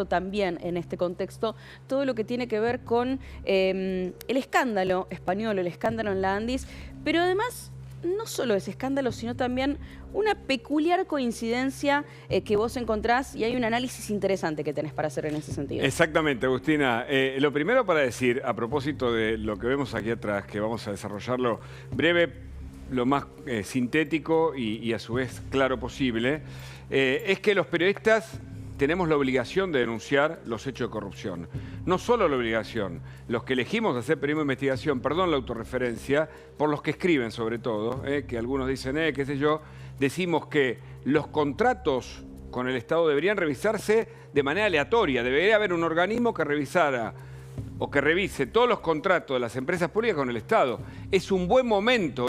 también en este contexto todo lo que tiene que ver con el escándalo español, el escándalo en la Andis, pero además no solo ese escándalo, sino también una peculiar coincidencia que vos encontrás, y hay un análisis interesante que tenés para hacer en ese sentido. Exactamente, Agustina. Lo primero para decir, a propósito de lo que vemos aquí atrás, que vamos a desarrollarlo breve, lo más sintético y a su vez claro posible, es que los periodistas tenemos la obligación de denunciar los hechos de corrupción. No solo la obligación, los que elegimos hacer periodismo de investigación, perdón la autorreferencia, por los que escriben sobre todo, que algunos dicen, qué sé yo, decimos que los contratos con el Estado deberían revisarse de manera aleatoria. Debería haber un organismo que revisara o que revise todos los contratos de las empresas públicas con el Estado. Es un buen momento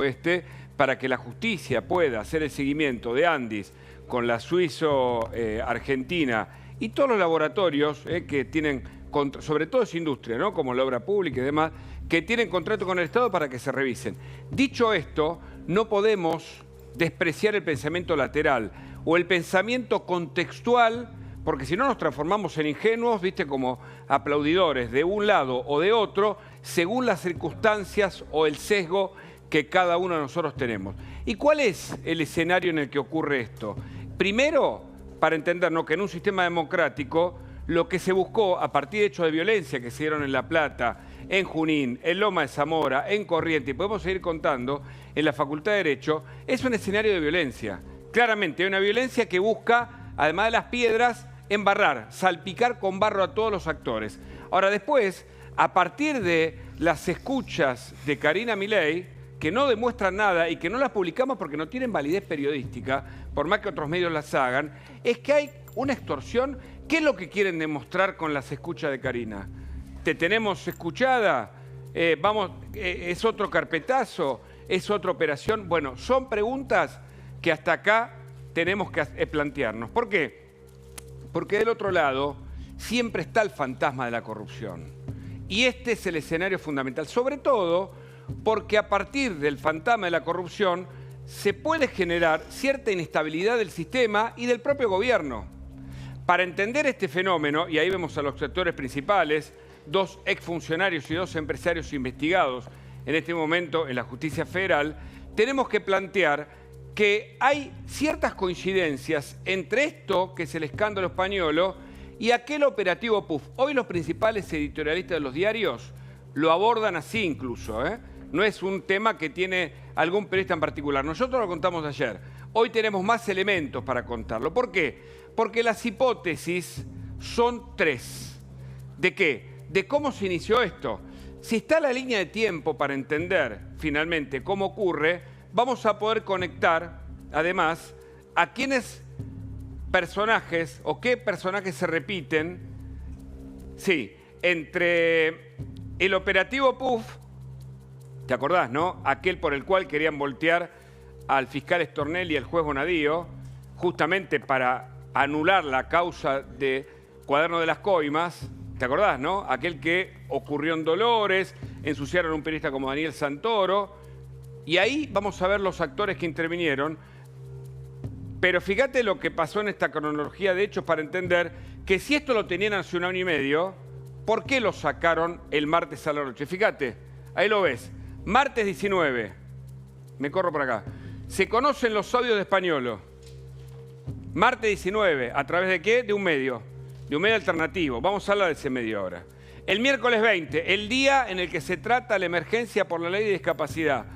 para que la justicia pueda hacer el seguimiento de Andis con la suizo-argentina y todos los laboratorios que tienen, sobre todo es industria, ¿no? Como la obra pública y demás, que tienen contrato con el Estado para que se revisen. Dicho esto, no podemos despreciar el pensamiento lateral o el pensamiento contextual, porque si no nos transformamos en ingenuos, ¿viste? Como aplaudidores de un lado o de otro, según las circunstancias o el sesgo que cada uno de nosotros tenemos. ¿Y cuál es el escenario en el que ocurre esto? Primero, para entendernos que en un sistema democrático, lo que se buscó a partir de hechos de violencia que se dieron en La Plata, en Junín, en Loma de Zamora, en Corrientes, y podemos seguir contando, en la Facultad de Derecho, es un escenario de violencia. Claramente, hay una violencia que busca, además de las piedras, embarrar, salpicar con barro a todos los actores. Ahora, después, a partir de las escuchas de Karina Milei, que no demuestran nada y que no las publicamos porque no tienen validez periodística, por más que otros medios las hagan, es que hay una extorsión. ¿Qué es lo que quieren demostrar con las escuchas de Karina? ¿Te tenemos escuchada? ¿Es otro carpetazo? ¿Es otra operación? Bueno, son preguntas que hasta acá tenemos que plantearnos. ¿Por qué? Porque del otro lado siempre está el fantasma de la corrupción. Y este es el escenario fundamental, sobre todo porque a partir del fantasma de la corrupción se puede generar cierta inestabilidad del sistema y del propio gobierno. Para entender este fenómeno, y ahí vemos a los actores principales, 2 exfuncionarios y 2 empresarios investigados en este momento en la justicia federal, tenemos que plantear que hay ciertas coincidencias entre esto, que es el escándalo español, y aquel operativo PUF. Hoy los principales editorialistas de los diarios lo abordan así incluso, No es un tema que tiene algún periodista en particular. Nosotros lo contamos ayer. Hoy tenemos más elementos para contarlo. ¿Por qué? Porque las hipótesis son 3. ¿De qué? De cómo se inició esto. Si está la línea de tiempo para entender finalmente cómo ocurre, vamos a poder conectar, además, a quiénes personajes o qué personajes se repiten, sí, entre el operativo PUF, ¿te acordás, no? Aquel por el cual querían voltear al fiscal Stornelli y al juez Bonadío, justamente para anular la causa de Cuaderno de las Coimas. ¿Te acordás, no? Aquel que ocurrió en Dolores, ensuciaron a un periodista como Daniel Santoro. Y ahí vamos a ver los actores que intervinieron. Pero fíjate lo que pasó en esta cronología de hechos para entender que si esto lo tenían hace un año y medio, ¿por qué lo sacaron el martes a la noche? Fíjate, ahí lo ves. Martes 19, me corro por acá, se conocen los audios de Españolo. Martes 19, ¿a través de qué? De un medio alternativo. Vamos a hablar de ese medio ahora. El miércoles 20, el día en el que se trata la emergencia por la ley de discapacidad.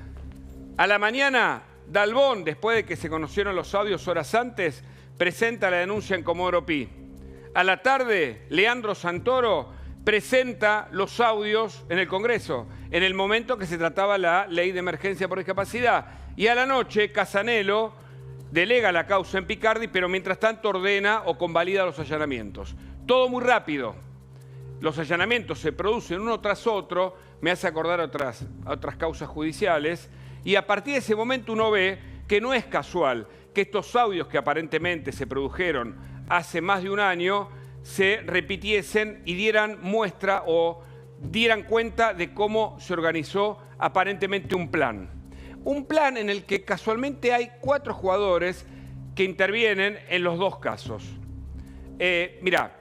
A la mañana, Dalbón, después de que se conocieron los audios horas antes, presenta la denuncia en Comodoro Pi. A la tarde, Leandro Santoro presenta los audios en el Congreso, en el momento que se trataba la ley de emergencia por discapacidad. Y a la noche, Casanelo delega la causa en Picardi, pero mientras tanto ordena o convalida los allanamientos. Todo muy rápido. Los allanamientos se producen uno tras otro, me hace acordar a otras causas judiciales, y a partir de ese momento uno ve que no es casual que estos audios que aparentemente se produjeron hace más de un año se repitiesen y dieran muestra o dieran cuenta de cómo se organizó aparentemente un plan. Un plan en el que casualmente hay 4 jugadores que intervienen en los 2 casos. Mirá,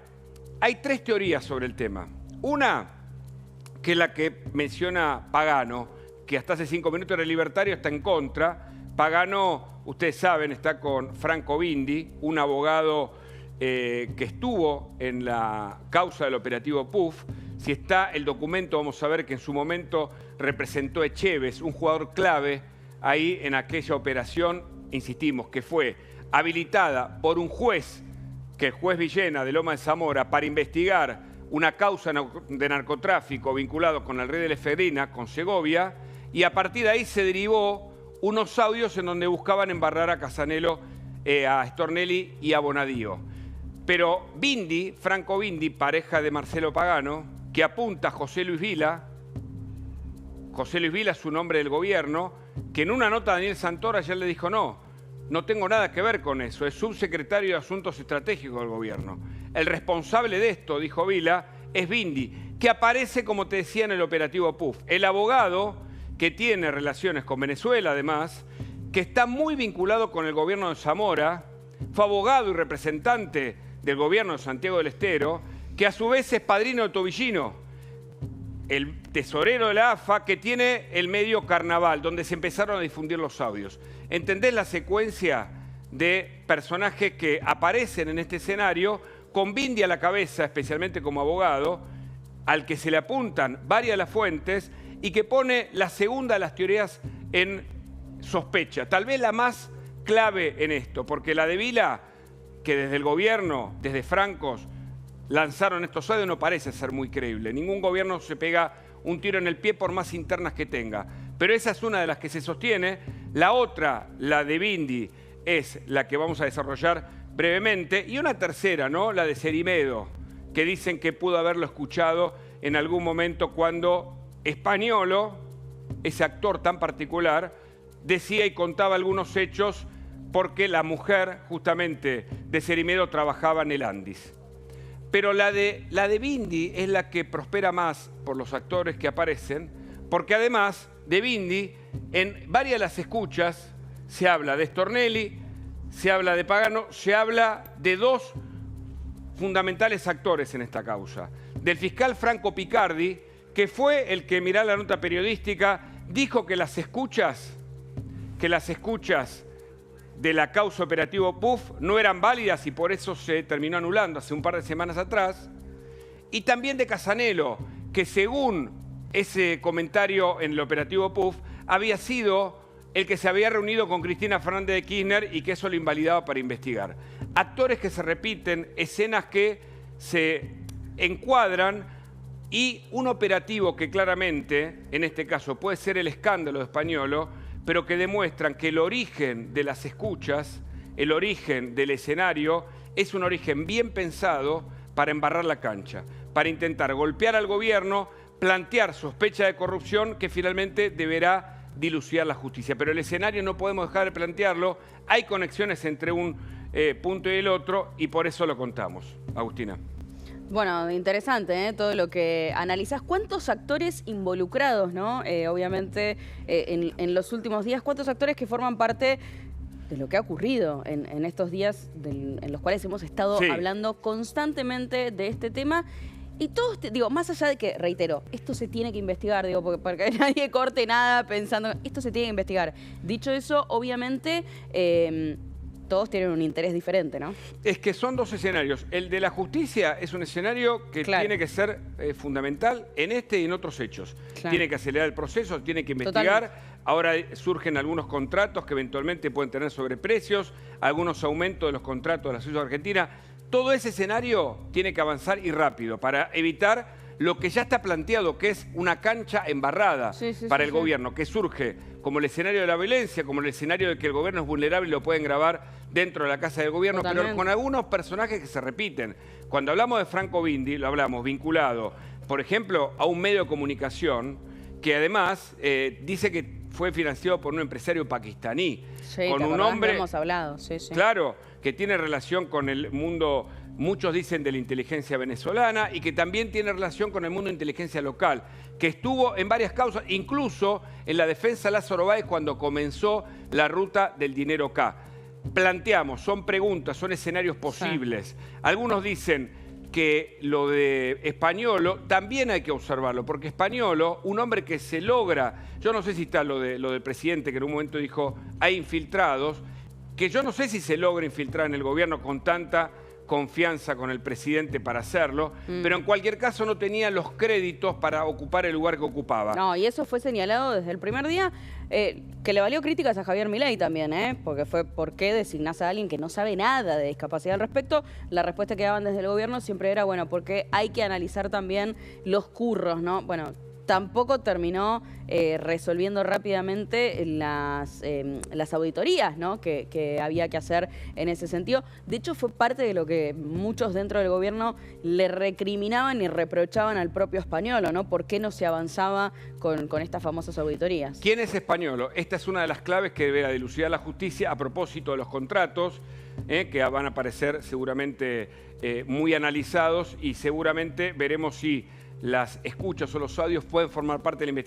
Hay tres teorías sobre el tema. Una, que es la que menciona Pagano, que hasta hace 5 minutos era libertario, está en contra. Pagano, ustedes saben, está con Franco Bindi, un abogado que estuvo en la causa del operativo PUF. Si está el documento, vamos a ver que en su momento representó a Echeves, un jugador clave ahí en aquella operación, insistimos, que fue habilitada por un juez, que el juez Villena de Loma de Zamora, para investigar una causa de narcotráfico vinculado con el rey de la Efedrina, con Segovia, y a partir de ahí se derivó unos audios en donde buscaban embarrar a Casanelo, a Stornelli y a Bonadío. Pero Bindi, Franco Bindi, pareja de Marcelo Pagano, que apunta a José Luis Vila es su nombre del gobierno, que en una nota a Daniel Santoro ayer le dijo no tengo nada que ver con eso, es subsecretario de Asuntos Estratégicos del gobierno. El responsable de esto, dijo Vila, es Bindi, que aparece, como te decía, en el operativo PUF. El abogado que tiene relaciones con Venezuela, además, que está muy vinculado con el gobierno de Zamora, fue abogado y representante del gobierno de Santiago del Estero, que a su vez es padrino de Tobillino, el tesorero de la AFA, que tiene el medio Carnaval, donde se empezaron a difundir los audios. ¿Entendés la secuencia de personajes que aparecen en este escenario, con Bindi a la cabeza, especialmente como abogado, al que se le apuntan varias de las fuentes y que pone la segunda de las teorías en sospecha? Tal vez la más clave en esto, porque la de Vila, que desde el gobierno, desde Francos, lanzaron estos audios, no parece ser muy creíble. Ningún gobierno se pega un tiro en el pie por más internas que tenga. Pero esa es una de las que se sostiene. La otra, la de Bindi, es la que vamos a desarrollar brevemente. Y una tercera, ¿no? La de Cerimedo, que dicen que pudo haberlo escuchado en algún momento cuando Spagnuolo, ese actor tan particular, decía y contaba algunos hechos porque la mujer, justamente, de Cerimedo trabajaba en el Andis. Pero la de Bindi es la que prospera más por los actores que aparecen, porque además de Bindi, en varias de las escuchas se habla de Stornelli, se habla de Pagano, se habla de dos fundamentales actores en esta causa. Del fiscal Franco Picardi, que fue el que, mirá la nota periodística, dijo que las escuchas de la causa operativo PUF no eran válidas y por eso se terminó anulando hace un par de semanas atrás. Y también de Casanelo, que según ese comentario en el operativo PUF, había sido el que se había reunido con Cristina Fernández de Kirchner y que eso lo invalidaba para investigar. Actores que se repiten, escenas que se encuadran y un operativo que claramente, en este caso, puede ser el escándalo de Spagnuolo, pero que demuestran que el origen de las escuchas, el origen del escenario, es un origen bien pensado para embarrar la cancha, para intentar golpear al gobierno, plantear sospecha de corrupción que finalmente deberá dilucidar la justicia. Pero el escenario no podemos dejar de plantearlo, hay conexiones entre un punto y el otro y por eso lo contamos. Agustina. Bueno, interesante, ¿eh? Todo lo que analizás. ¿Cuántos actores involucrados, ¿no? Obviamente, en los últimos días, ¿cuántos actores que forman parte de lo que ha ocurrido en estos días en los cuales hemos estado hablando constantemente de este tema? Y todos, digo, más allá de que, reitero, esto se tiene que investigar, digo, porque para que nadie corte nada pensando, esto se tiene que investigar. Dicho eso, obviamente, todos tienen un interés diferente, ¿no? Es que son dos escenarios. El de la justicia es un escenario que tiene que ser fundamental en este y en otros hechos. Tiene que acelerar el proceso, tiene que investigar. Totalmente. Ahora surgen algunos contratos que eventualmente pueden tener sobreprecios, algunos aumentos de los contratos de la sociedad argentina. Todo ese escenario tiene que avanzar y rápido para evitar lo que ya está planteado, que es una cancha embarrada para el gobierno, que surge como el escenario de la violencia, como el escenario de que el gobierno es vulnerable y lo pueden grabar dentro de la casa del gobierno, pero con algunos personajes que se repiten. Cuando hablamos de Franco Bindi, lo hablamos vinculado, por ejemplo, a un medio de comunicación que además dice que fue financiado por un empresario pakistaní, con un hombre, hemos hablado, claro, que tiene relación con el mundo, muchos dicen de la inteligencia venezolana, y que también tiene relación con el mundo de inteligencia local, que estuvo en varias causas, incluso en la defensa de Lázaro Báez cuando comenzó la ruta del dinero K. Planteamos, son preguntas, son escenarios posibles. Algunos dicen, que lo de Españolo también hay que observarlo, porque Españolo, un hombre que se logra, yo no sé si está lo del presidente que en un momento dijo hay infiltrados, que yo no sé si se logra infiltrar en el gobierno con tanta confianza con el presidente para hacerlo, pero en cualquier caso no tenía los créditos para ocupar el lugar que ocupaba. No, y eso fue señalado desde el primer día, que le valió críticas a Javier Milei también, porque fue ¿por qué designás a alguien que no sabe nada de discapacidad al respecto? La respuesta que daban desde el gobierno siempre era, bueno, porque hay que analizar también los curros, ¿no? Bueno, tampoco terminó resolviendo rápidamente las auditorías, ¿no? que había que hacer en ese sentido. De hecho, fue parte de lo que muchos dentro del gobierno le recriminaban y reprochaban al propio Españolo, ¿no? ¿Por qué no se avanzaba con estas famosas auditorías? ¿Quién es Españolo? Esta es una de las claves que deberá dilucidar la justicia a propósito de los contratos, que van a aparecer seguramente muy analizados y seguramente veremos si las escuchas o los audios pueden formar parte de la investigación.